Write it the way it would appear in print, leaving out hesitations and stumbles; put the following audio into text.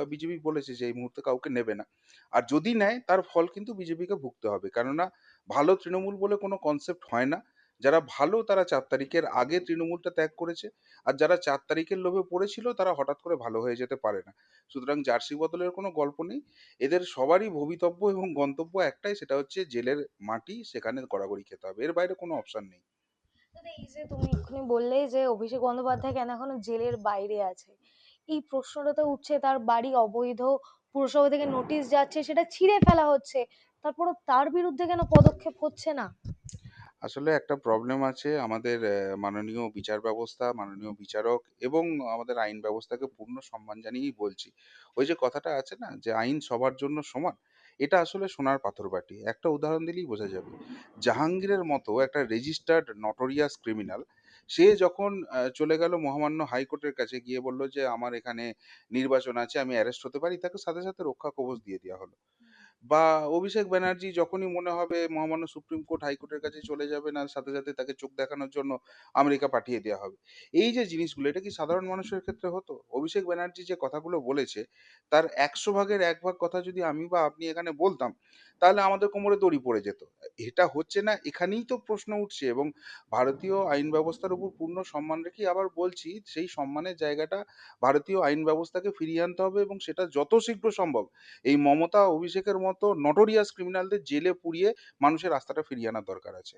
BJP বলেছে যে এই মুহূর্তে কাউকে নেবে না। আর যদি নেয় তার ফল কিন্তু বিজেপিকে ভুগতে হবে। কেননা ভালো তৃণমূল বলে কোনো কনসেপ্ট হয় না। যারা ভালো তারা ৪ তারিখের আগে তৃণমূলটা ত্যাগ করেছে। আর যারা ৪ তারিখের লোভে পড়েছিল তারা হঠাৎ করে ভালো হয়ে যেতে পারে না। সুতরাং জার্সি বদলের কোনো গল্প নেই। এদের সবারই ভবিতব্য এবং গন্তব্য একটাই, সেটা হচ্ছে জেলের মাটি, সেখানে গড়াগড়ি খেতে হবে। এর বাইরে কোনো অপশন নেই। দাদা, এই যে তুমি এক্ষুনি বললেই যে অভিষেক বন্দ্যোপাধ্যায় কেন এখনো জেলের বাইরে আছে, এই প্রশ্নটা তো উঠছে। তার বাড়ি অবৈধ, পুরসভা থেকে নোটিশ যাচ্ছে, সেটা ছিঁড়ে ফেলা হচ্ছে, তারপরও তার বিরুদ্ধে কেন পদক্ষেপ হচ্ছে না? আসলে একটা প্রবলেম আছে আমাদের মাননীয় বিচার ব্যবস্থা, মাননীয় বিচারক এবং আমাদের আইন ব্যবস্থাকে পূর্ণ সম্মান জানিয়েই বলছি। ওই যে কথাটা আছে না যে, "আইন সবার জন্য সমান।" এটা আসলে সোনার পাথরবাটি। একটা উদাহরণ দিলেই বোঝা যাবে। জাহাঙ্গীরের মতো একটা রেজিস্টার্ড নটোরিয়াস ক্রিমিনাল, সে যখন চলে গেল মহামান্য হাইকোর্টের কাছে গিয়ে বলল যে, "আমার এখানে নির্বাচন আছে, আমি অ্যারেস্ট হতে পারি।" তাকে সাথে, সাথে রক্ষা কবচ দিয়ে দেয়া হলো। বা অভিষেক ব্যানার্জি যখনই মনে হবে মহামান্য সুপ্রিম কোর্ট হাইকোর্টের কাছে চলে যাবেন, আর সাথে সাথে তাকে চোখ দেখানোর জন্য আমেরিকা পাঠিয়ে দেওয়া হবে। এই যে জিনিসগুলো, এটা কি সাধারণ মানুষের ক্ষেত্রে হতো? অভিষেক ব্যানার্জি যে কথাগুলো বলেছে, তার ১০০ ভাগের ১ ভাগ কথা যদি আমি বা আপনি এখানে বলতাম, তাহলে আমাদের কোমরে দড়ি পড়ে যেত। এটা হচ্ছে না, এখানেই তো প্রশ্ন উঠছে। এবং ভারতীয় আইন ব্যবস্থার উপর পূর্ণ সম্মান রেখেই আবার বলছি, সেই সম্মানের জায়গাটা ভারতীয় আইন ব্যবস্থাকে ফিরিয়ে আনতে হবে, এবং সেটা যত শীঘ্র সম্ভব। এই মমতা, অভিষেকের মতো নটোরিয়াস ক্রিমিনালদের জেলে পুরিয়ে মানুষের আস্থাটা ফিরিয়ে আনার দরকার আছে।